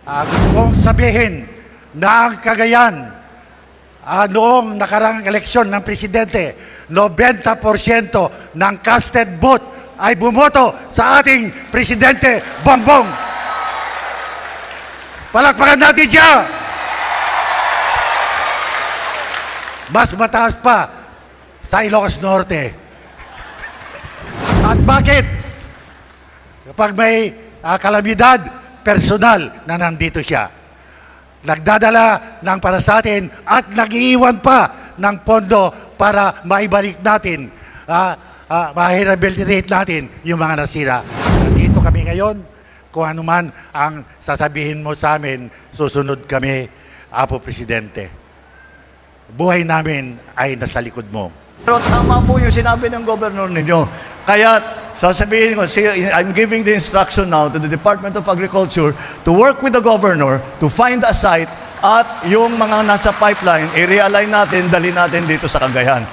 Gusto kong sabihin na ang Cagayan, noong nakarang eleksyon ng presidente, 90% ng casted vote ay bumoto sa ating presidente Bongbong. Palakpakan natin siya! Mas mataas pa sa Ilocos Norte. At bakit? Kapag may kalamidad, personal na nandito siya. Nagdadala ng para sa atin at nag-iiwan pa ng pondo para maibalik natin, ma-rehabilitate natin yung mga nasira. Nandito kami ngayon, kung ano man ang sasabihin mo sa amin, susunod kami, Apo Presidente. Buhay namin ay nasa likod mo. Pero tama po yung sinabi ng governor ninyo. Kaya sasabihin ko, I'm giving the instruction now to the Department of Agriculture to work with the governor to find a site at yung mga nasa pipeline, i-realign natin, dali natin dito sa Cagayan.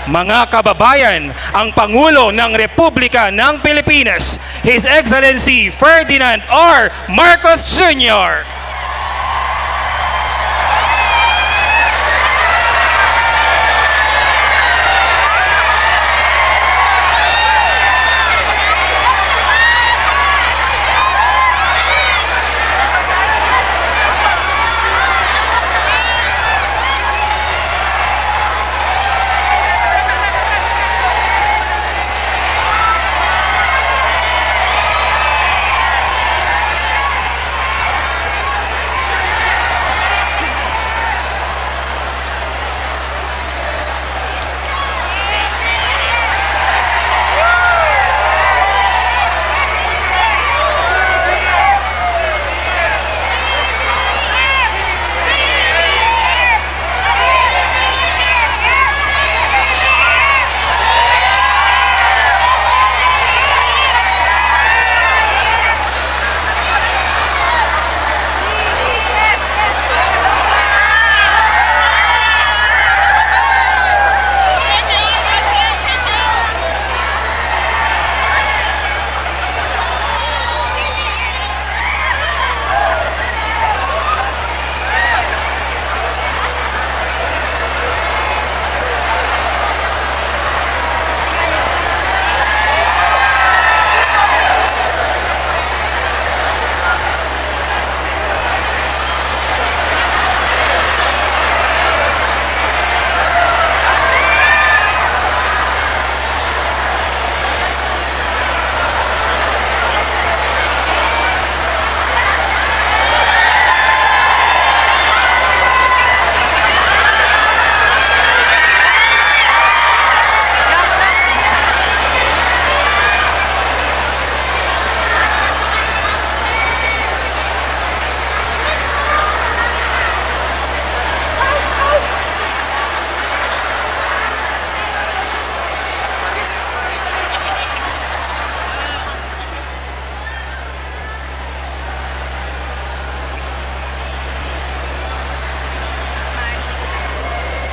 Mga kababayan, ang Pangulo ng Republika ng Pilipinas, His Excellency Ferdinand R. Marcos Jr.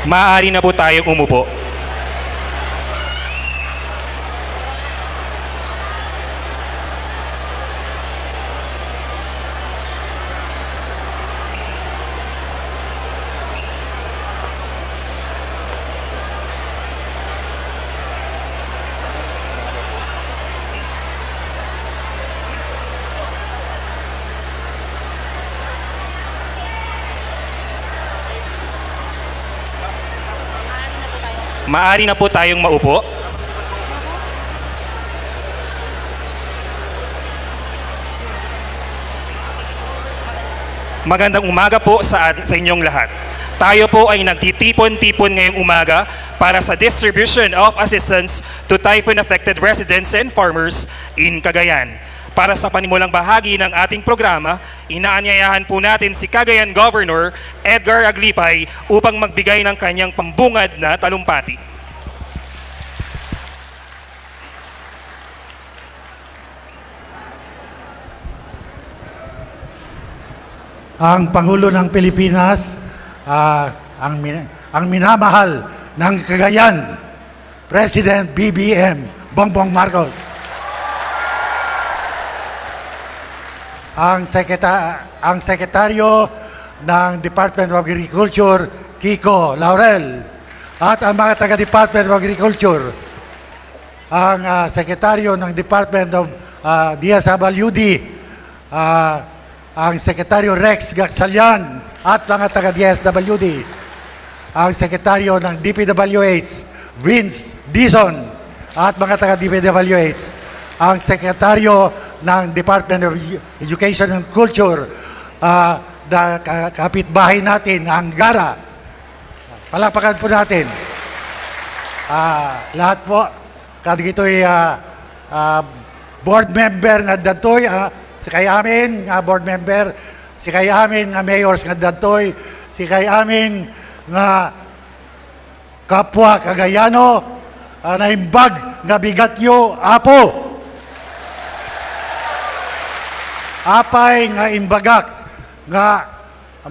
Maaari na po tayong umupo. Maaari na po tayong maupo. Magandang umaga po sa inyong lahat. Tayo po ay nagtitipon-tipon ngayong umaga para sa distribution of assistance to typhoon-affected residents and farmers in Cagayan. Para sa panimulang bahagi ng ating programa, inaanyayahan po natin si Cagayan Governor Edgar Aglipay upang magbigay ng kanyang pambungad na talumpati. Ang Pangulo ng Pilipinas, ang minamahal ng Cagayan, President BBM Bongbong Marcos. Ang Sekretaryo ng Department of Agriculture, Kiko Laurel, at ang mga taga-Department of Agriculture, ang Sekretaryo ng Department of DSWD, ang Sekretaryo Rex Gaxalian at mga taga-DSWD, ang Sekretaryo ng DPWH, Vince Dizon, at mga taga-DPWH, ang Sekretaryo ng Department of Education and Culture, kapitbahay natin, ang Gara. Palakpakan po natin. Lahat po, dito'y board member nga datoy, si kay amin nga board member, si kay amin nga mayors nga datoy, si kay amin nga kapwa Cagayano, naimbag nga bigatyo apo. Apay nga imbagak nga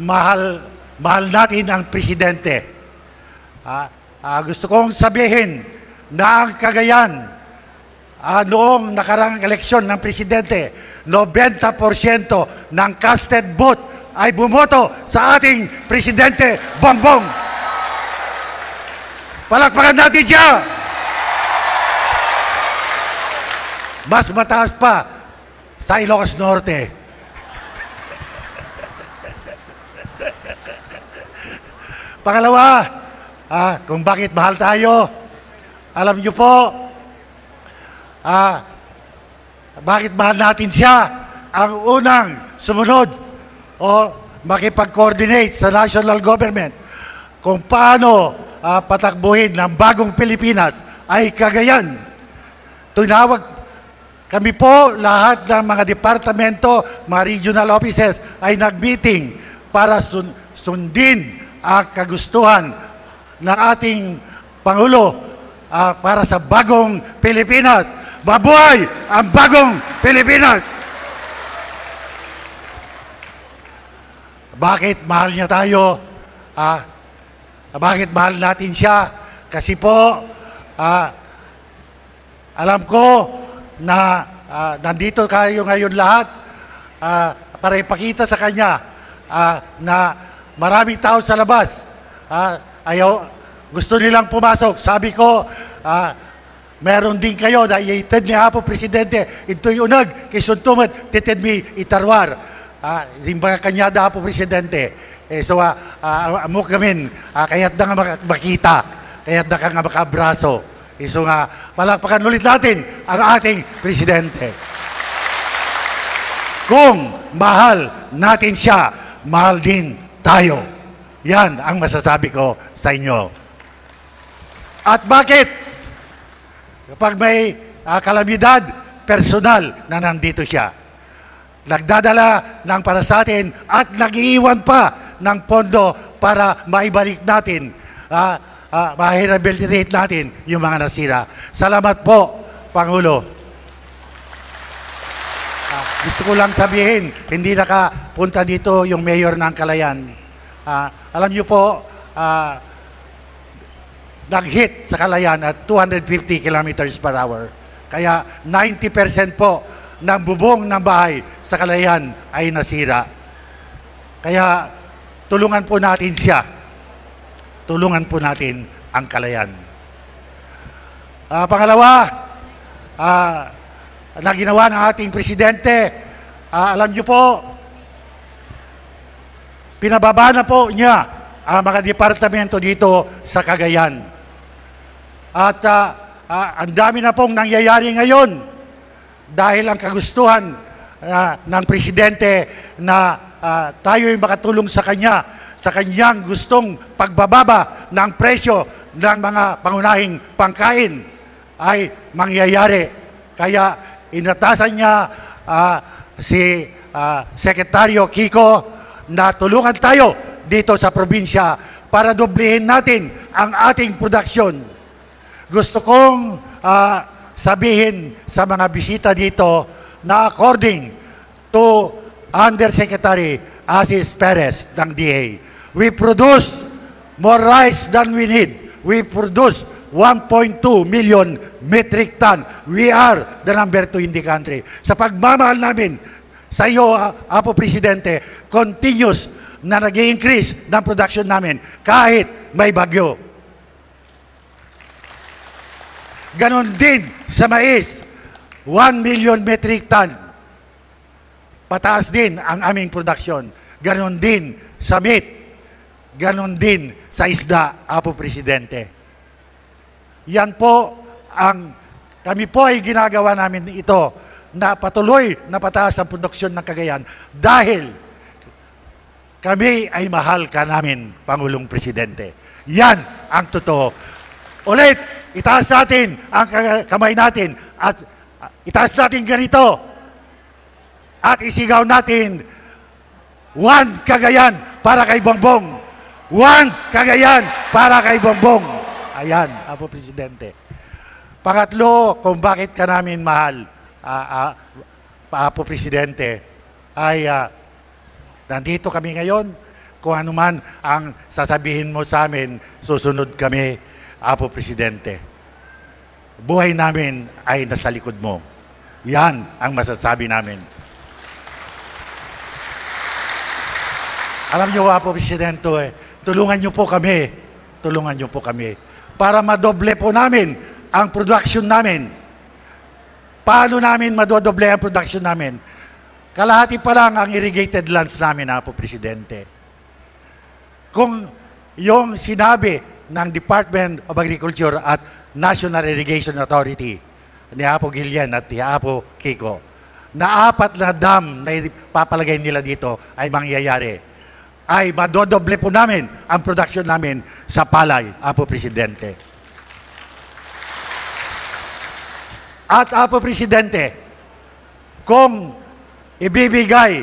mahal natin ang presidente. Gusto kong sabihin na ang Cagayan, noong nakarang eleksyon ng presidente, 90% ng casted vote ay bumoto sa ating presidente Bongbong. Palakpakan natin siya! Mas mataas pa sa Ilocos Norte. Pangalawa, kung bakit mahal tayo, alam niyo po, bakit mahal natin siya? Ang unang sumunod o makipag-coordinate sa national government kung paano patakbuhin ng bagong Pilipinas ay Cagayan. Tunawag kami po, lahat ng mga departamento, mga regional offices ay nag-meeting para sundin ang kagustuhan ng ating Pangulo para sa bagong Pilipinas. Mabuhay ang bagong Pilipinas! Bakit mahal niya tayo? Bakit mahal natin siya? Kasi po, alam ko na nandito kayo ngayon lahat para ipakita sa kanya na maraming tao sa labas. Gusto nilang pumasok. Sabi ko, meron din kayo na iitid niya po, Presidente, ito'y unag, kisuntumat, titid mi itarwar. Rimba kanya da po, Presidente. Amok gamin, kaya't na nga makita, kaya't na ka nga makabraso. So nga, palakpakan ulit natin ang ating Presidente. Kung mahal natin siya, mahal din tayo. Yan ang masasabi ko sa inyo. At bakit? Kapag may kalamidad, personal na nandito siya. Nagdadala ng para sa atin at nag-iiwan pa ng pondo para maibalik natin, ma-rehabilitate natin yung mga nasira. Salamat po, Pangulo. Gusto ko lang sabihin, hindi nakapunta dito yung mayor ng Calayan. Alam niyo po, nag-hit sa Calayan at 250 kilometers per hour. Kaya 90% po ng bubong ng bahay sa Calayan ay nasira. Kaya tulungan po natin siya. Tulungan po natin ang Calayan. Pangalawa, na ginawa ng ating presidente, alam niyo po, pinababa na po niya ang mga departamento dito sa Cagayan. At ang dami na pong nangyayari ngayon dahil ang kagustuhan ng presidente na tayo'y makatulong sa kanya, sa kanyang gustong pagbababa ng presyo ng mga pangunahing pangkain ay mangyayari. Kaya inatasan niya si Sekretaryo Kiko na tulungan tayo dito sa probinsya para doblehin natin ang ating produksyon. Gusto kong sabihin sa mga bisita dito na according to Undersecretary Asis Perez ng DA, we produce more rice than we need. We produce 1.2 million metric ton. We are the number 2 in the country. Sa pagmamahal namin sa iyo, Apo Presidente, continuous na nag-i-increase ng production namin kahit may bagyo. Ganon din sa mais, 1 million metric ton. Pataas din ang aming production. Ganon din sa meat. Ganon din sa isda, Apo Presidente. Yan po kami po ay ginagawa namin ito na patuloy na pataas ang produksyon ng Cagayan dahil kami ay mahal ka namin, Pangulong Presidente. Yan ang totoo. Ulit, itaas natin ang kamay natin at itaas natin ganito at isigaw natin, one Cagayan para kay Bongbong. One Cagayan para kay Bongbong. Ayan, Apo Presidente. Pangatlo, kung bakit ka namin mahal, Apo Presidente, ay nandito kami ngayon. Kung ano man ang sasabihin mo sa amin, susunod kami, Apo Presidente. Buhay namin ay nasa likod mo. Yan ang masasabi namin. Alam niyo, Apo Presidente, tulungan niyo po kami. Tulungan niyo po kami para madoble po namin ang production namin. Paano namin madodoble ang production namin? Kalahati pa lang ang irrigated lands namin, Apo Presidente. Kung yung sinabi ng Department of Agriculture at National Irrigation Authority ni Apo Gillian at ni Apo Kiko na 4 na dam na ipapalagay nila dito ay mangyayari, ay madodoble po namin ang production namin sa palay, Apo Presidente. At Apo Presidente, kung ibibigay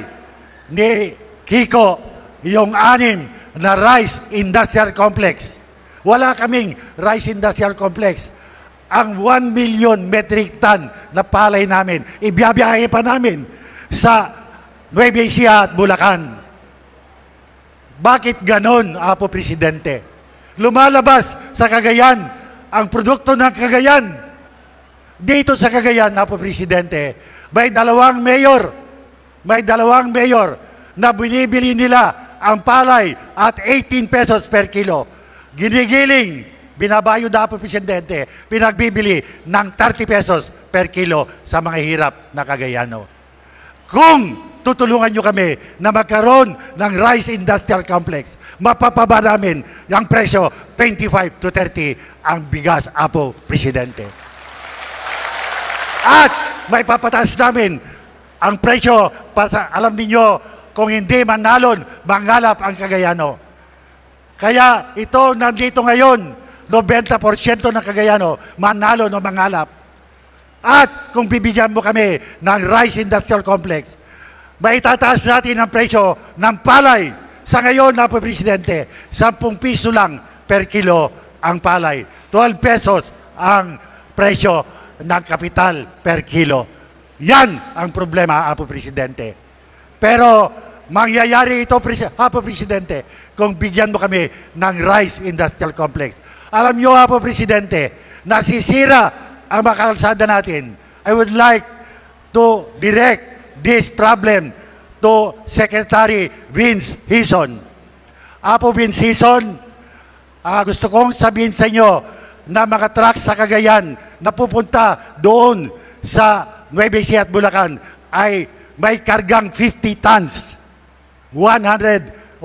ni Kiko yung 6 na rice industrial complex, wala kaming rice industrial complex. Ang 1 million metric ton na palay namin, ibiyabiyahe pa namin sa Nueva Ecija at Bulacan. Bakit ganon, Apo Presidente? Lumalabas sa Cagayan ang produkto ng Cagayan. Dito sa Cagayan, Apo Presidente, may 2 mayor. May 2 mayor na binibili nila ang palay at 18 pesos per kilo. Ginigiling, binabayod, Apo Presidente, pinagbibili ng 30 pesos per kilo sa mga hirap na Cagayano. Kung tutulungan nyo kami na magkaroon ng rice industrial complex, mapapaba namin ang presyo 25 to 30 ang bigas, Apo Presidente. At may papataas namin ang presyo, alam niyo, kung hindi manalon, mangalap ang Cagayano. Kaya ito nandito ngayon, 90% ng Cagayano, manalon o mangalap. At kung bibigyan mo kami ng rice industrial complex, maitataas natin ang presyo ng palay. Sa ngayon, Apo Presidente, 10 piso lang per kilo ang palay. 12 pesos ang presyo ng kapital per kilo. Yan ang problema, Apo Presidente. Pero mangyayari ito, Apo Presidente, kung bigyan mo kami ng rice industrial complex. Alam nyo, Apo Presidente, nasisira ang mga kalsada natin. I would like to direct this problem to Secretary Vince Hison. Apo Vince Hison, gusto kong sabihin sa inyo na mga trucks sa Cagayan na pupunta doon sa Nueva Ecija at Bulacan ay may kargang 50 tons. 1,000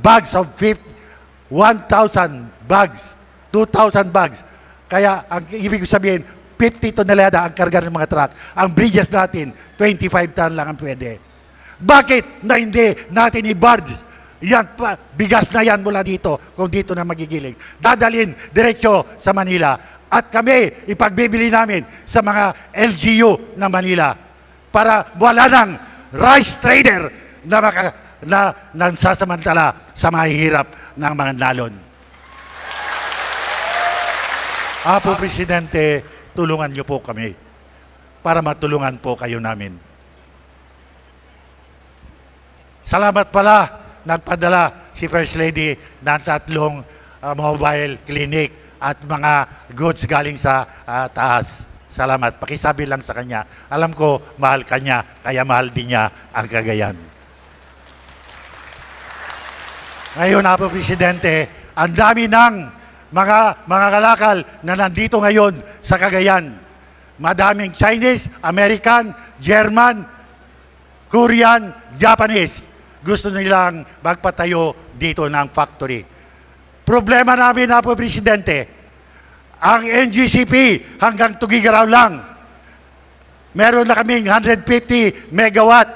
bags of 1,000 bags, 2,000 bags. Kaya ang ibig sabihin, 50 tonelada ang karga ng mga truck. Ang bridges natin, 25 ton lang ang pwede. Bakit na hindi natin i-barge? Yan, bigas na yan mula dito, kung dito na magigiling. Dadalhin diretso sa Manila. At kami, ipagbibili namin sa mga LGU ng Manila. para wala ng rice trader na nansasamantala sa mahihirap ng mga nalon. Apo Presidente, tulungan niyo po kami para matulungan po kayo namin. Salamat pala, nagpadala si First Lady ng 3 mobile clinic at mga goods galing sa taas. Salamat. Pakisabi lang sa kanya. Alam ko, mahal kanya, kaya mahal din niya ang Cagayan. Ngayon, Apo Presidente, ang dami ng mga kalakal na nandito ngayon sa Cagayan. Madaming Chinese, American, German, Korean, Japanese. Gusto nilang magpatayo dito ng factory. Problema namin, Apo Presidente, ang NGCP hanggang Tugigaraw lang. Meron na kaming 150 megawatt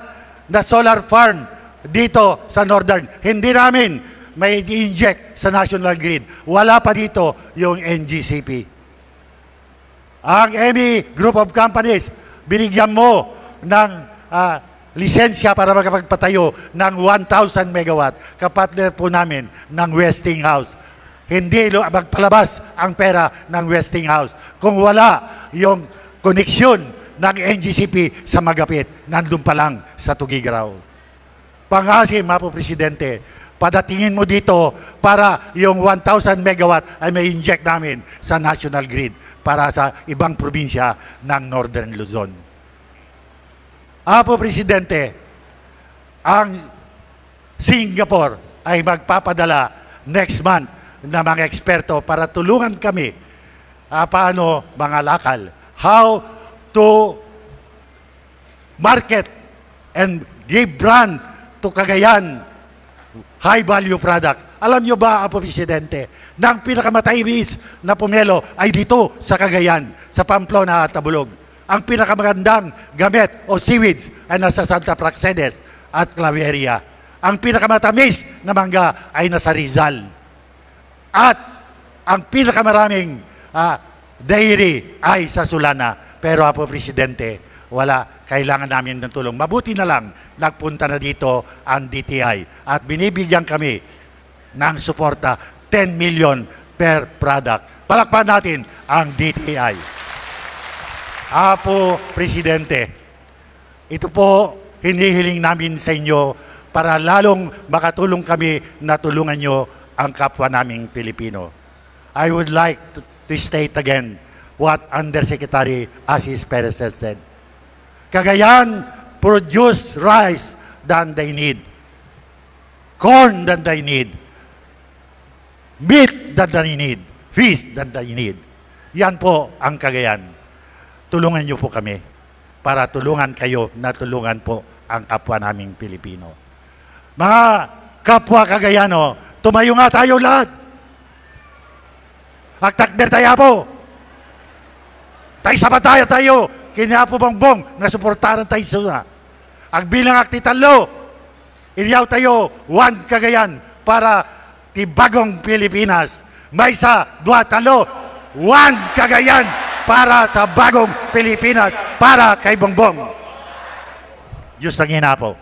na solar farm dito sa Northern. Hindi namin may inject sa national grid. Wala pa dito yung NGCP. Ang EMI Group of Companies, binigyan mo ng lisensya para makapagpatayo ng 1,000 megawatt. Kapatid po namin ng Westinghouse. Hindi magpalabas ang pera ng Westinghouse kung wala yung koneksyon ng NGCP sa Magapit. Nandun pa lang sa Tugigaraw. Pangasim, Apo Presidente, padatingin mo dito para yung 1,000 megawatt ay may inject namin sa national grid para sa ibang probinsya ng Northern Luzon. Apo Presidente, ang Singapore ay magpapadala next month na mga eksperto para tulungan kami paano mga lakal, how to market and give brand to Cagayan high value product. Alam nyo ba, Apo Presidente, na ang pinakamataibis na pomelo ay dito sa Cagayan, sa Pamplona at Tabulog. Ang pinakamagandang gamit o seaweeds ay nasa Santa Praxedes at Claveria. Ang pinakamatamis na mangga ay nasa Rizal. At ang pinakamaraming dairy ay sa Sulana. Pero Apo Presidente, wala. Kailangan namin ng tulong. Mabuti na lang, nagpunta na dito ang DTI at binibigyan kami ng suporta 10 million per product. Palakpan natin ang DTI. Apo Presidente, ito po hinihiling namin sa inyo para lalong makatulong kami na tulungan nyo ang kapwa naming Pilipino. I would like to state again what Undersecretary Asis Perez has said. Cagayan produce rice than they need, corn than they need, meat than they need, fish than they need. Yan po ang Cagayan. Tulungan niyo po kami para tulungan kayo na tulungan po ang kapwa naming Pilipino. Mga kapwa Cagayano, tumayo nga tayo lahat. Agtakder tayo po. Tayo sa bataya tayo. Kanya po Bongbong na suportaran tayo suna. Agbilang aktitalo, iliyaw tayo, one Cagayan para tibagong Pilipinas. May sa dua talo, one Cagayan para sa bagong Pilipinas, para kay Bongbong. Diyos ang hina po.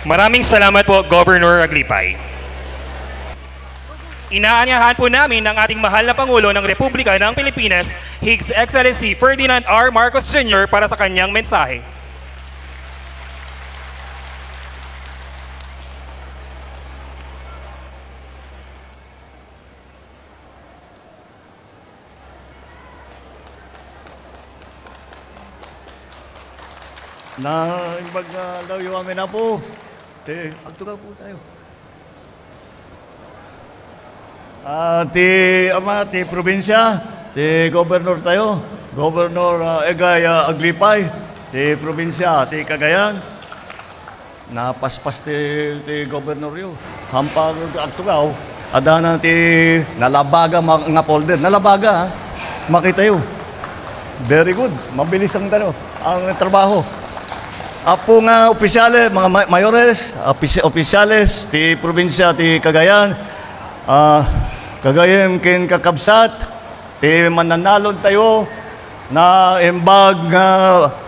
Maraming salamat po, Governor Aglipay. Inaanyahan po namin ng ating mahal na Pangulo ng Republika ng Pilipinas, His Excellency Ferdinand R. Marcos Jr. para sa kanyang mensahe. Na daw yung amin na po. Agtuga po tayo. Ti probinsya, ti Governor tayo, Governor Egay Aglipay, ti probinsya, ti Cagayan. Napaspas ti Governor yun. Hampag agtugaw, adana ti nalabaga nga folder. Nalabaga, makita yun. Very good, mabilis ang trabaho. Apo nga opisyales, mga mayores, opisyales, ti probinsya, ti Cagayan, Cagayan kin kakabsat, ti mananalon tayo, na embag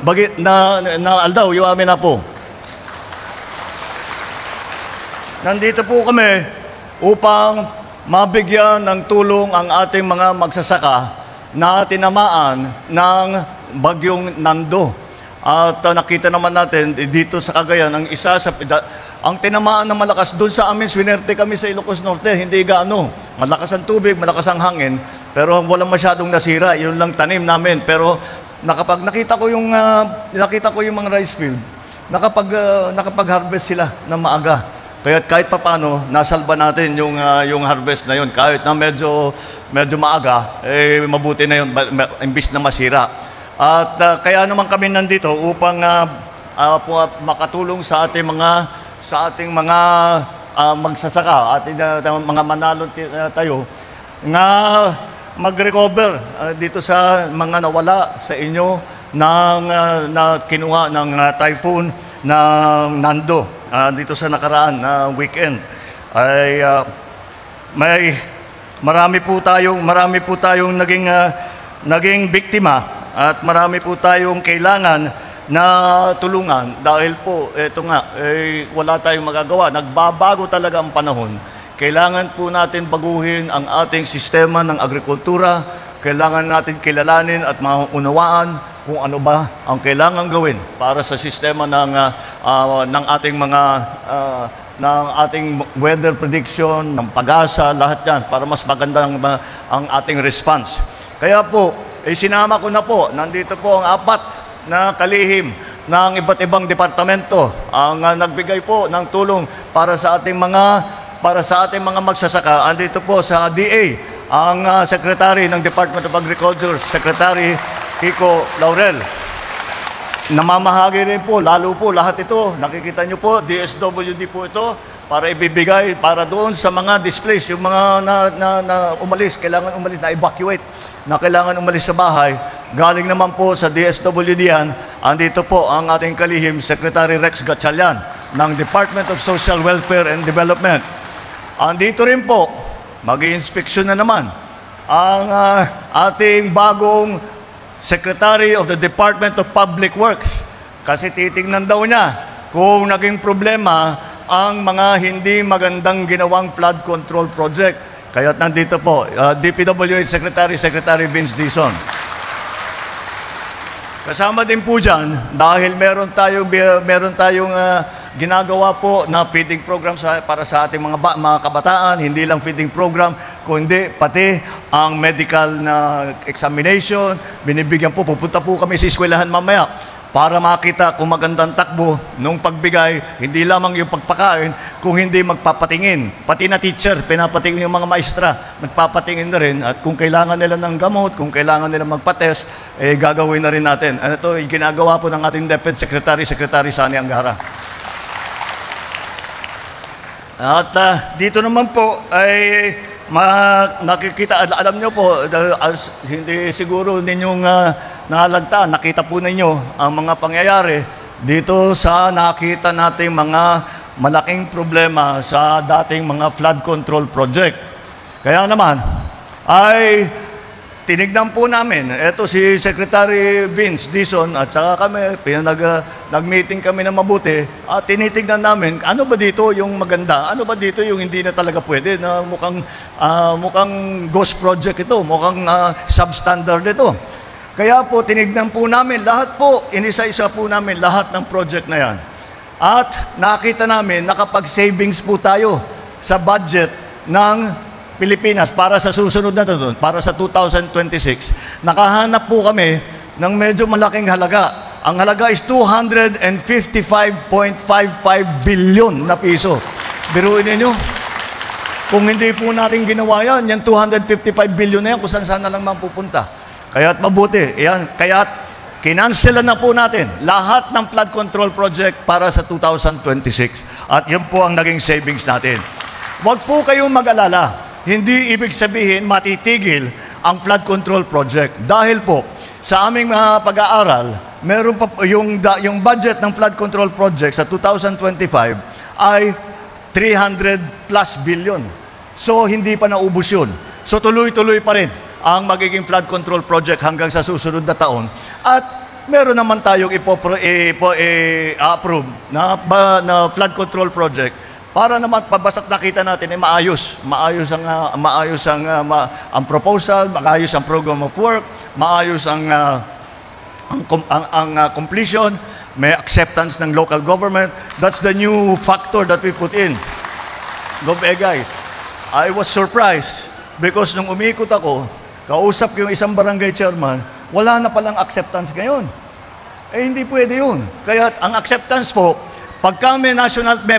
bagit na aldaw, yu amin na po. Nandito po kami upang mabigyan ng tulong ang ating mga magsasaka na tinamaan ng bagyong Nando. At nakita naman natin dito sa Cagayan, ang tinamaan ng malakas doon sa amin, swinerte kami sa Ilocos Norte, hindi gaano. Malakas ang tubig, malakas ang hangin, pero walang masyadong nasira, yun lang tanim namin. Pero nakita ko yung mga rice field, nakapag-harvest sila ng maaga. Kaya kahit papano, nasalba natin yung harvest na yun. Kahit na medyo maaga, mabuti na yun, imbis na masira. At kaya naman kami nandito upang makatulong sa ating mga magsasaka, ating mga manalo tayo na mag-recover dito sa mga nawala sa inyo na kinuha ng typhoon ng Nando dito sa nakaraan na weekend. Ay marami po tayong naging biktima. At marami po tayong kailangan na tulungan dahil po, eto nga, wala tayong magagawa. Nagbabago talaga ang panahon. Kailangan po natin baguhin ang ating sistema ng agrikultura. Kailangan natin kilalanin at maunawaan kung ano ba ang kailangan gawin para sa sistema ng ating weather prediction, ng pag-asa, lahat yan, para mas maganda ang ating response. Kaya po, sinama ko na po, nandito po ang 4 na kalihim ng iba't ibang departamento ang nagbigay po ng tulong para sa ating mga magsasaka. Andito po sa DA ang Secretary ng Department of Agriculture, Secretary Kiko Laurel. Namamahagi rin po, lalo po lahat ito, nakikita nyo po, DSWD po ito, para ibibigay para doon sa mga displaced, yung mga na umalis, kailangan umalis, na-evacuate, na kailangan umalis sa bahay. Galing naman po sa DSWD yan, andito po ang ating kalihim, Secretary Rex Gatchalian ng Department of Social Welfare and Development. Andito rin po, mag-i-inspeksyon na naman ang ating bagong Secretary of the Department of Public Works. Kasi titingnan daw niya kung naging problema ang mga hindi magandang ginawang flood control project. Kaya nandito po, DPWH Secretary Vince Dizon. Kasama din po dyan, dahil meron tayong ginagawa po na feeding program para sa ating mga kabataan, hindi lang feeding program, kundi pati ang medical na examination, binibigyan po, pupunta po kami sa eskwelahan mamaya para makita kung magandang takbo nung pagbigay, hindi lamang yung pagpakain, kung hindi magpapatingin. Pati na teacher, pinapatingin yung mga maestra, nagpapatingin na rin. At kung kailangan nila ng gamot, kung kailangan nila magpa-test, gagawin na rin natin. Ano ito, ginagawa po ng ating DepEd Secretary Sani Angara. At dito naman po ay nakikita, alam nyo po, hindi siguro ninyong nalagtaan, nakita po ninyo ang mga pangyayari dito sa nakita nating mga malaking problema sa dating mga flood control project. Kaya naman, ay tinignan po namin, eto si Secretary Vince Dizon at saka kami, nag-meeting kami na mabuti at tinitignan namin, ano ba dito yung maganda? Ano ba dito yung hindi na talaga pwede? Na mukhang ghost project ito, mukhang substandard ito. Kaya po, tinignan po namin lahat po, inisa-isa po namin lahat ng project na yan. At nakita namin, nakapag-savings po tayo sa budget ng Pilipinas para sa susunod na ito, para sa 2026. Nakahanap po kami ng medyo malaking halaga. Ang halaga is 255.55 billion na piso. Biruin ninyo, kung hindi po natin ginawa yan, yung 255 billion na yan, kung saan na lang mapupunta. Kaya't mabuti, yan, kaya't kinanselan na po natin lahat ng flood control project para sa 2026. At yun po ang naging savings natin. Huwag po kayong mag-alala. Hindi ibig sabihin matitigil ang flood control project. Dahil po, sa aming mga pag-aaral, meron pa yung budget ng flood control project sa 2025 ay 300 plus billion. So, hindi pa naubos yun. So, tuloy-tuloy pa rin ang magiging flood control project hanggang sa susunod na taon. At meron naman tayong i-approve na flood control project para naman basta't nakita natin ay maayos ang proposal, maayos ang program of work, maayos ang completion, may acceptance ng local government. That's the new factor that we put in. Gov. Egay, I was surprised because nung umikot ako, kausap yung isang barangay chairman, wala na palang acceptance ngayon. Hindi pwede yun. Kaya ang acceptance po, pagka may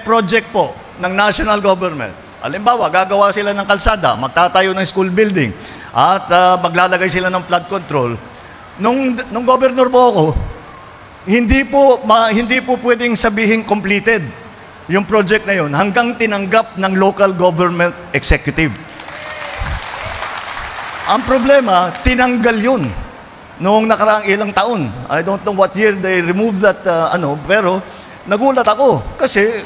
project po ng national government, halimbawa, gagawa sila ng kalsada, magtatayo ng school building, at maglalagay sila ng flood control. Nung governor po ako, hindi po pwedeng sabihin completed yung project na yun hanggang tinanggap ng local government executive. Ang problema, tinanggal yun noong nakaraang ilang taon. I don't know what year they removed that, pero nagulat ako kasi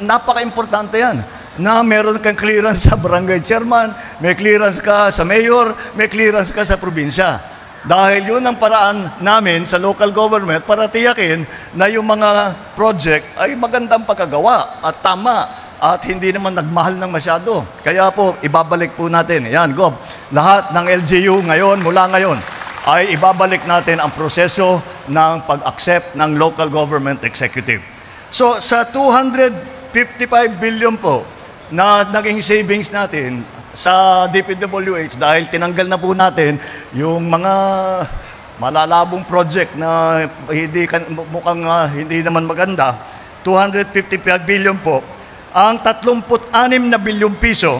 napaka-importante yan na meron kang clearance sa barangay chairman, may clearance ka sa mayor, may clearance ka sa probinsya. Dahil yun ang paraan namin sa local government para tiyakin na yung mga project ay magandang pagkagawa at tama at hindi naman nagmahal ng masyado. Kaya po, ibabalik po natin. Yan, Gob. Lahat ng LGU ngayon, mula ngayon, ay ibabalik natin ang proseso ng pag-accept ng local government executive. So, sa 255 billion po na naging savings natin sa DPWH dahil tinanggal na po natin yung mga malalabong project na mukhang hindi naman maganda, 255 billion po, ang 36 na bilyong piso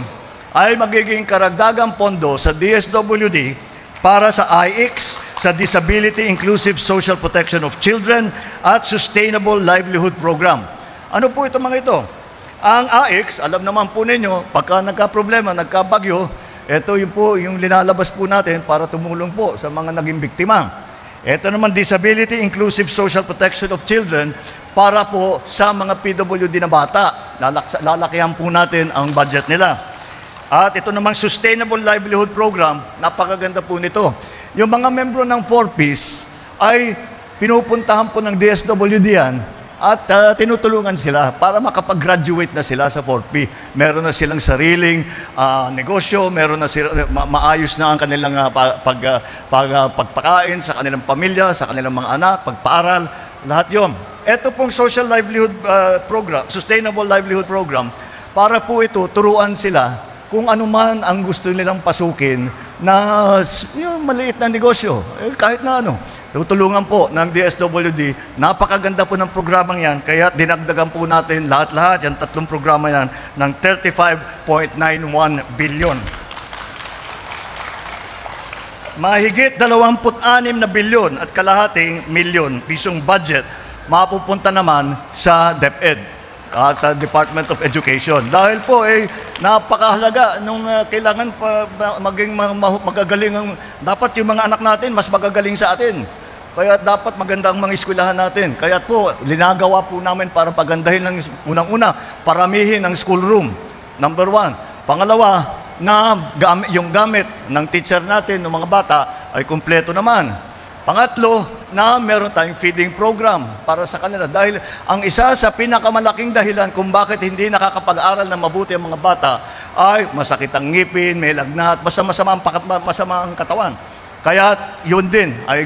ay magiging karagdagang pondo sa DSWD para sa IX, sa Disability Inclusive Social Protection of Children at Sustainable Livelihood Program. Ano po ito mga ito? Ang AX, alam naman po ninyo, pagka nagka-problema, nagka-bagyo, ito yung linalabas po natin para tumulong po sa mga naging biktima. Ito naman, Disability Inclusive Social Protection of Children, para po sa mga PWD na bata. Lalakihan po natin ang budget nila. At ito namang Sustainable Livelihood Program, napakaganda po nito. Yung mga membro ng 4Ps ay pinupuntahan po ng DSWD yan, at tinutulungan sila para makapag-graduate na sila sa 4P. Meron na silang sariling negosyo, meron na maayos na ang kanilang pagpakain sa kanilang pamilya, sa kanilang mga anak, pagpaaral, lahat yon. Ito pong Social Livelihood Program, Sustainable Livelihood Program, para po ito, turuan sila kung ano man ang gusto nilang pasukin na yung maliit na negosyo, kahit na ano. Tutulungan po ng DSWD. Napakaganda po ng programang yan, kaya dinagdagan po natin lahat-lahat, yung tatlong programa yan, ng 35.91 billion. Mahigit 26 na bilyon at kalahating milyon pisong budget mapupunta naman sa DepEd at sa Department of Education. Dahil po napakahalaga nung kailangan maging magagaling dapat yung mga anak natin mas magagaling sa atin. Kaya dapat maganda ang mga eskwelahan natin. Kaya po, linagawa po namin para pagandahin ng unang-una, paramihin ang school room. Number 1. Pangalawa, yung gamit ng teacher natin, ng mga bata, ay kumpleto naman. Pangatlo, na meron tayong feeding program para sa kanila. Dahil ang isa sa pinakamalaking dahilan kung bakit hindi nakakapag-aral na mabuti ang mga bata ay masakit ang ngipin, may lagnat, basta masama ang katawan. Kaya yun din ay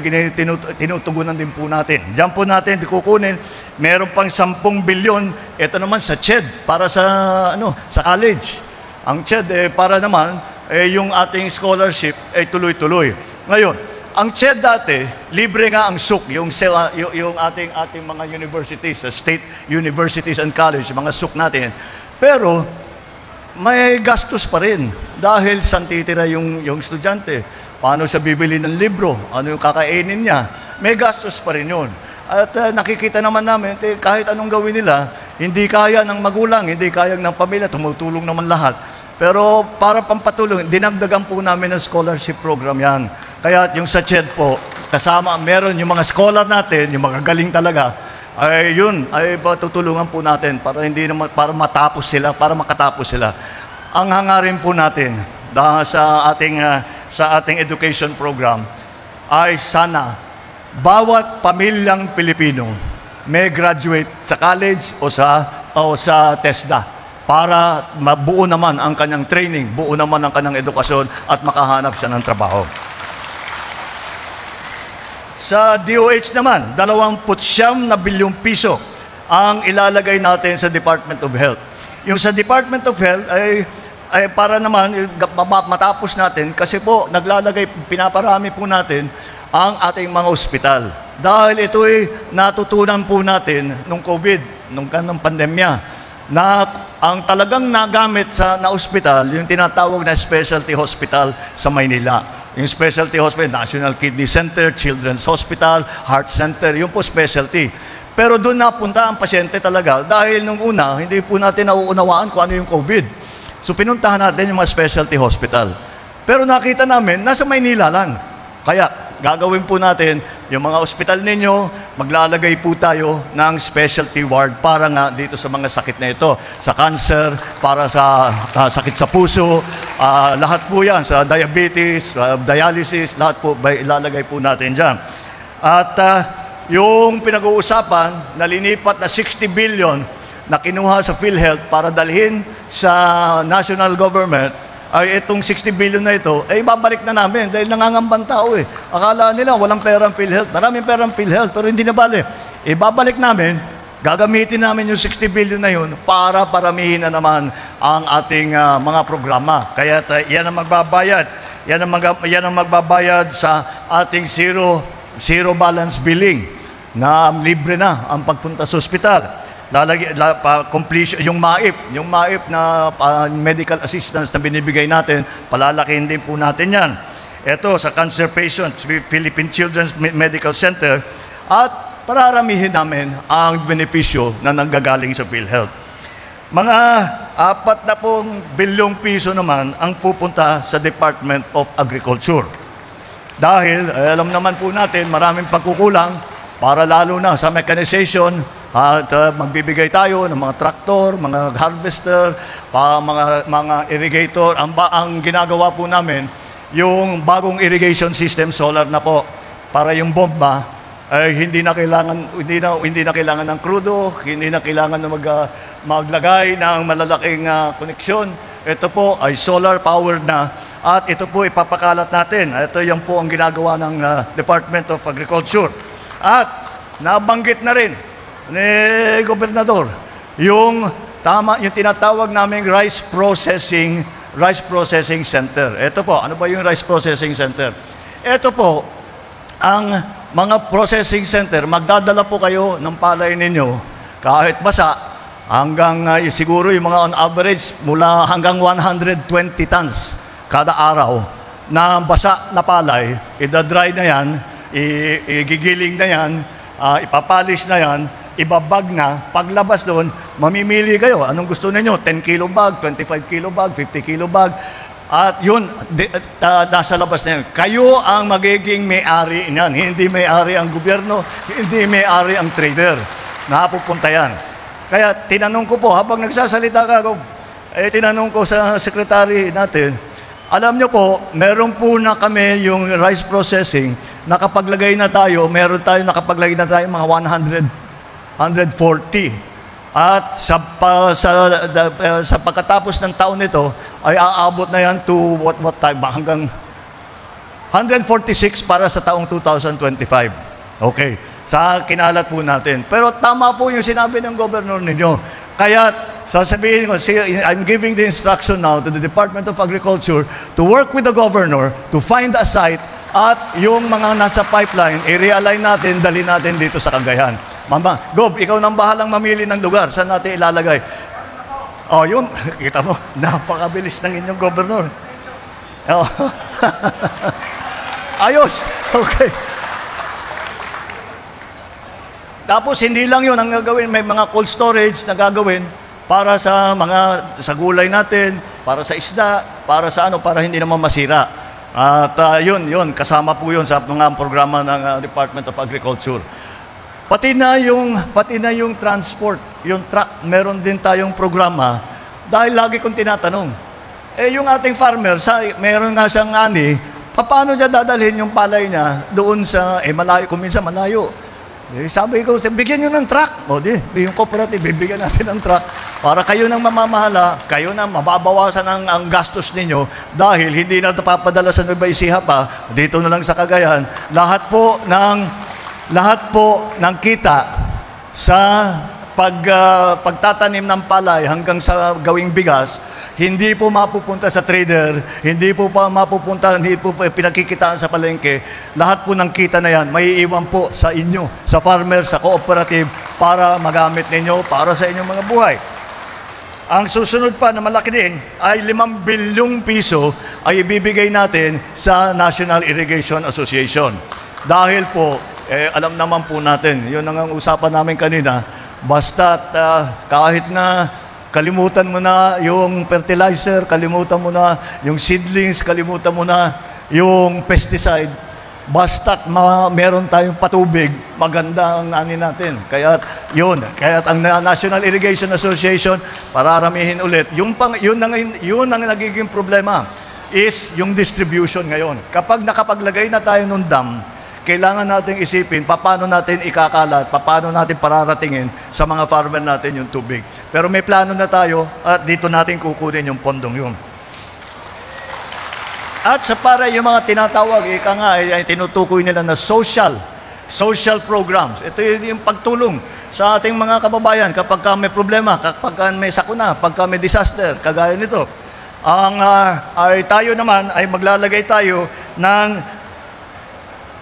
tinutugunan din po natin. Diyan po natin kukunin, meron pang 10 bilyon, ito naman sa CHED para sa college. Ang CHED para naman yung ating scholarship ay tuloy-tuloy. Ngayon, ang CHED dati, libre nga ang SUC, yung ating mga universities, state universities and college, mga SUC natin. Pero may gastos pa rin dahil saan titira yung estudyante. Paano siya bibili ng libro? Ano yung kakainin niya? May gastos pa rin yun. At nakikita naman namin, kahit anong gawin nila, hindi kaya ng magulang, hindi kaya ng pamilya, tumutulong naman lahat. Pero para pampatulong, dinagdagan po namin ng scholarship program yan. Kaya yung sa CHED po, kasama, meron yung mga scholar natin, yung mga galing talaga, ay yun, ay tutulungan po natin para makatapos sila. Ang hangarin po natin sa sa ating education program ay sana bawat pamilyang Pilipino may graduate sa college o sa TESDA para mabuo naman ang kanyang training, buo naman ang kanyang edukasyon at makahanap siya ng trabaho. Sa DOH naman, 29 bilyong piso ang ilalagay natin sa Department of Health. Yung sa Department of Health ay para naman matapos natin kasi po pinaparami po natin ang ating mga ospital. Dahil ito ay natutunan po natin nung COVID, nung pandemya, na ang talagang nagamit na ospital, yung tinatawag na specialty hospital sa Maynila. Yung specialty hospital, National Kidney Center, Children's Hospital, Heart Center, yung po specialty. Pero doon napunta ang pasyente talaga dahil nung una, hindi po natin nauunawaan kung ano yung COVID. So pinuntahan natin yung mga specialty hospital. Pero nakita namin, nasa Maynila lang. Kaya gagawin po natin, yung mga ospital ninyo, maglalagay po tayo ng specialty ward para nga dito sa mga sakit na ito. Sa cancer, para sa sakit sa puso, lahat po yan, sa diabetes, dialysis, lahat po ilalagay po natin dyan. At yung pinag-uusapan, nalinipat na 60 billion na kinuha sa PhilHealth para dalhin sa national government, ay itong 60 billion na ito, ay babalik na namin dahil nangangamban tao eh. Akala nila walang perang PhilHealth. Maraming perang PhilHealth pero hindi na bali. Ibabalik namin, gagamitin namin yung 60 billion na yun para paramihin na naman ang ating mga programa. Kaya yan ang magbabayad. Yan ang magbabayad sa ating zero balance billing na libre na ang pagpunta sa ospital. Completion, yung MAIP na medical assistance na binibigay natin, palalakihin din po natin yan. Ito sa cancer patients, Philippine Children's Medical Center, at pararamihin namin ang benepisyo na nanggagaling sa PhilHealth. Mga 40 bilyong piso naman ang pupunta sa Department of Agriculture. Dahil alam naman po natin, maraming pagkukulang para lalo na sa mechanization. At magbibigay tayo ng mga traktor, mga harvester, mga irrigator. Ang ginagawa po namin, yung bagong irrigation system, solar na po, para yung bomba ay hindi na kailangan ng krudo, hindi na kailangan na maglagay ng malalaking koneksyon. Ito po ay solar powered na at ito po ipapakalat natin. Ito yan po ang ginagawa ng Department of Agriculture. At nabanggit na rin ni Gobernador, yung tinatawag naming rice processing center. Ito po, ano ba yung rice processing center? Ito po, ang mga processing center, magdadala po kayo ng palay ninyo kahit basa hanggang siguro yung mga on average mula hanggang 120 tons kada araw na basa na palay, idadry na yan, igigiling na yan, ipapalis na yan, ibabag na, paglabas doon, mamimili kayo. Anong gusto ninyo? 10 kilo bag, 25 kilo bag, 50 kilo bag. At yun, nasa labas na yan. Kayo ang magiging may-ari niyan. Hindi may-ari ang gobyerno, hindi may-ari ang trader. Napupunta yan. Kaya tinanong ko po, habang nagsasalita ka, tinanong ko sa secretary natin, alam nyo po, meron po na kami yung rice processing, nakapaglagay na tayo, nakapaglagay na tayo mga 140. At sa pagkatapos ng taon nito, ay aabot na yan to what time? Hanggang 146 para sa taong 2025. Okay. Sa kinalat po natin. Pero tama po yung sinabi ng governor ninyo. Kaya sasabihin ko, I'm giving the instruction now to the Department of Agriculture to work with the governor to find a site at yung mga nasa pipeline, i-realign natin, dali natin dito sa Cagayan. Mama, Gob, ikaw nang bahalang mamili ng lugar. Saan natin ilalagay? Oh, yun. Kita mo, napakabilis ng inyong governor. Oh. Ayos. Okay. Tapos hindi lang yun ang gagawin, may mga cold storage na gagawin para sa gulay natin, para sa isda, para sa para hindi naman masira. At yun, kasama po yun sa mga programa ng Department of Agriculture. Pati na yung transport, yung truck, meron din tayong programa dahil lagi kong tinatanong. Yung ating farmer, meron nga siyang ani, paano niya dadalhin yung palay niya doon sa, malayo, kung minsan malayo. Sabi ko, bigyan nyo ng truck. O yung cooperative, bibigyan natin ng truck para kayo nang mamamahala, kayo nang mababawasan ang gastos ninyo dahil hindi na napapadala sa Nueva Ecija pa, dito na lang sa Cagayan. Lahat po ng kita sa pagtatanim ng palay hanggang sa gawing bigas, hindi po mapupunta sa trader, hindi po pinagkikitaan sa palengke. Lahat po ng kita na yan, may iiwan po sa inyo, sa farmer, sa cooperative, para magamit ninyo, para sa inyong mga buhay. Ang susunod pa na malaki din ay 5 bilyong piso ay ibibigay natin sa National Irrigation Association. Dahil po, alam naman po natin, yun ang usapan namin kanina, basta't kahit na kalimutan mo na yung fertilizer, kalimutan mo na yung seedlings, kalimutan mo na yung pesticide, basta't meron tayong patubig, maganda ang ani natin. Kaya ang National Irrigation Association, pararamihin ulit, yun ang nagiging problema is yung distribution ngayon. Kapag nakapaglagay na tayo ng dam, kailangan natin isipin paano natin ikakalat, paano natin pararatingin sa mga farmer natin yung tubig. Pero may plano na tayo at dito natin kukunin yung pondong yun. At sa para yung mga tinatawag, ay tinutukoy nila na social programs. Ito yung pagtulong sa ating mga kababayan kapag may problema, kapag may sakuna, kapag may disaster, kagaya nito. Tayo naman ay maglalagay tayo ng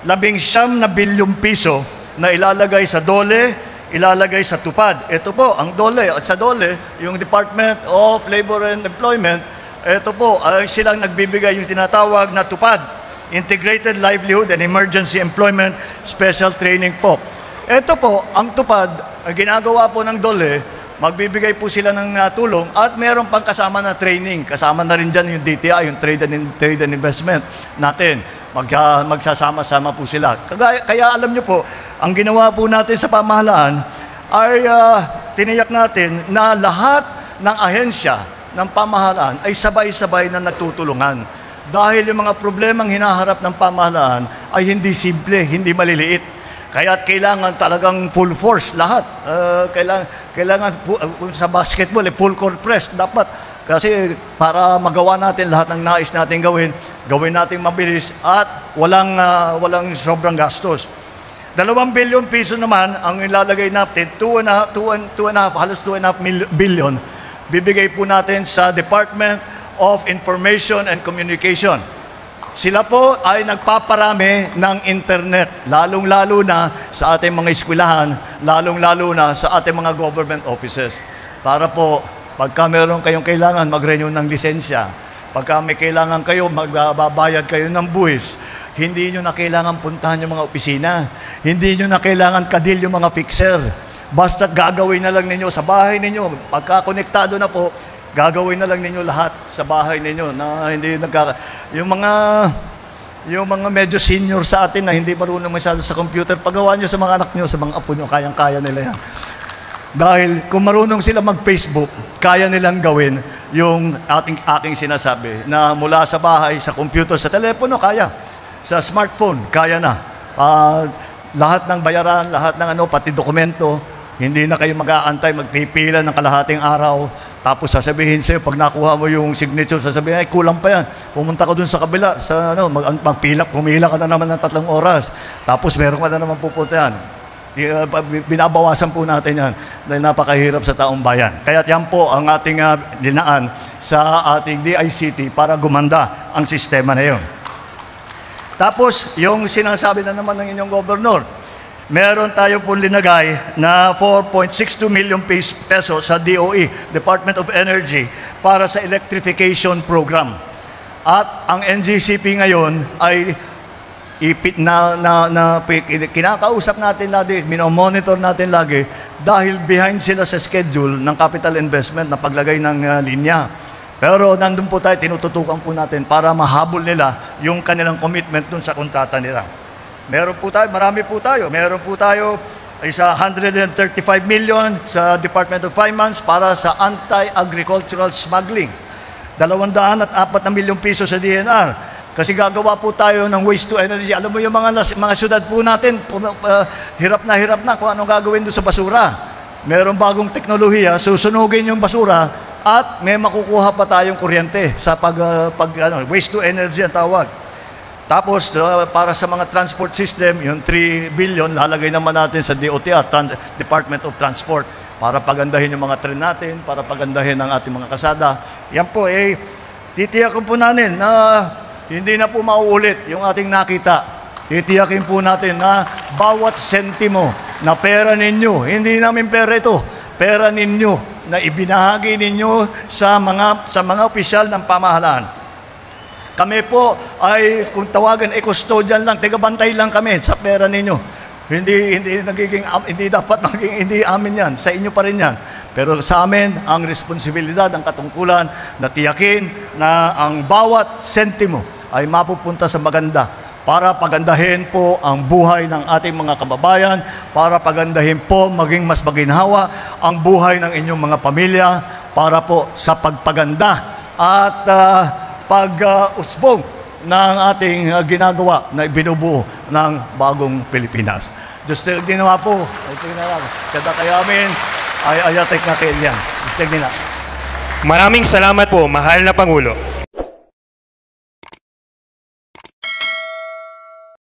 19 bilyong piso na ilalagay sa DOLE, ilalagay sa TUPAD. Ito po, ang DOLE. At sa DOLE, yung Department of Labor and Employment, ito po, silang nagbibigay yung tinatawag na TUPAD, Integrated Livelihood and Emergency Employment Special Training po. Ito po, ang TUPAD, ginagawa po ng DOLE, magbibigay po sila ng tulong at meron pang kasama na training. Kasama na rin dyan yung DTI, yung Trade and Investment natin. Magsasama-sama po sila. Kaya alam nyo po, ang ginawa po natin sa pamahalaan ay tiniyak natin na lahat ng ahensya ng pamahalaan ay sabay-sabay na nagtutulungan. Dahil yung mga problemang hinaharap ng pamahalaan ay hindi simple, hindi maliliit. Kaya kailangan talagang full force lahat. Kailangan sa basketball, full court press dapat. Kasi para magawa natin lahat ng nais natin gawin natin mabilis at walang sobrang gastos. 2 bilyong piso naman ang ilalagay natin, 2.5 billion, bibigay po natin sa Department of Information and Communication. Sila po ay nagpaparami ng internet, lalong-lalo na sa ating mga eskwelahan, lalong-lalo na sa ating mga government offices. Para po, pagka meron kayong kailangan, mag-renew ng lisensya. Pagka may kailangan kayo, magbabayad kayo ng buwis. Hindi nyo na kailangan puntahan yung mga opisina. Hindi nyo na kailangan kadil yung mga fixer. Basta gagawin na lang ninyo sa bahay ninyo. Pagka konektado na po, gagawin na lang ninyo lahat sa bahay ninyo na hindi yung mga medyo senior sa atin na hindi marunong masyado sa computer, pagawa nyo sa mga anak nyo, sa mga apo nyo, kayang-kaya nila yan. Dahil kung marunong sila mag-Facebook, kaya nilang gawin yung aking sinasabi na mula sa bahay, sa computer, sa telepono, kaya. Sa smartphone, kaya na. Lahat ng bayaran, lahat ng pati dokumento, hindi na kayo mag-aantay, magpipila ng kalahating araw. Tapos sasabihin sa'yo, pag nakuha mo yung signature, sasabihin, ay kulang pa yan. Pumunta ka dun sa kabila, pumila ka na naman ng 3 oras. Tapos meron ka na naman pupuntahan. Binabawasan po natin yan dahil napakahirap sa taong bayan. Kaya yan po ang ating dinaan sa ating DICT para gumanda ang sistema na yun. Tapos, yung sinasabi na naman ng inyong gobernador, meron tayo po linagay na 4.62 million peso sa DOE, Department of Energy, para sa electrification program. At ang NGCP ngayon ay kinakausap natin lagi, minomonitor natin lagi, dahil behind sila sa schedule ng capital investment na paglagay ng linya. Pero nandun po tayo, tinututukan po natin para mahabol nila yung kanilang commitment dun sa kontrata nila. Meron po tayo, marami po tayo. Meron po tayo isa 135 million sa Department of Finance para sa anti-agricultural smuggling. 204 na milyong piso sa DNR. Kasi gagawa po tayo ng waste to energy. Alam mo yung mga syudad po natin, hirap na kung anong gagawin doon sa basura. Meron bagong teknolohiya, susunugin yung basura at may makukuha pa tayong kuryente sa waste to energy ang tawag. Tapos, para sa mga transport system, yung 3 billion, lalagay naman natin sa DOTR, Department of Transport, para pagandahin yung mga tren natin, para pagandahin ang ating mga kasada. Yan po, titiyakin po natin na hindi na po mauulit yung ating nakita. Titiyakin po natin na bawat sentimo na pera ninyo, hindi namin pera ito, pera ninyo na ibinahagi ninyo sa mga opisyal ng pamahalaan. Kami po ay, kung tawagan, custodian lang, tagabantay lang kami sa pera ninyo. Hindi dapat hindi amin yan, sa inyo pa rin yan. Pero sa amin, ang responsibilidad, ang katungkulan na tiyakin na ang bawat sentimo ay mapupunta sa maganda para pagandahin po ang buhay ng ating mga kababayan, para pagandahin po maging mas maginhawa ang buhay ng inyong mga pamilya, para po sa pagpaganda at pag-usbong ng ating ginagawa na binubuo ng bagong Pilipinas. Just ginawa po, kada kayamin ay ayatek na kailyan. Just Maraming salamat po, mahal na Pangulo.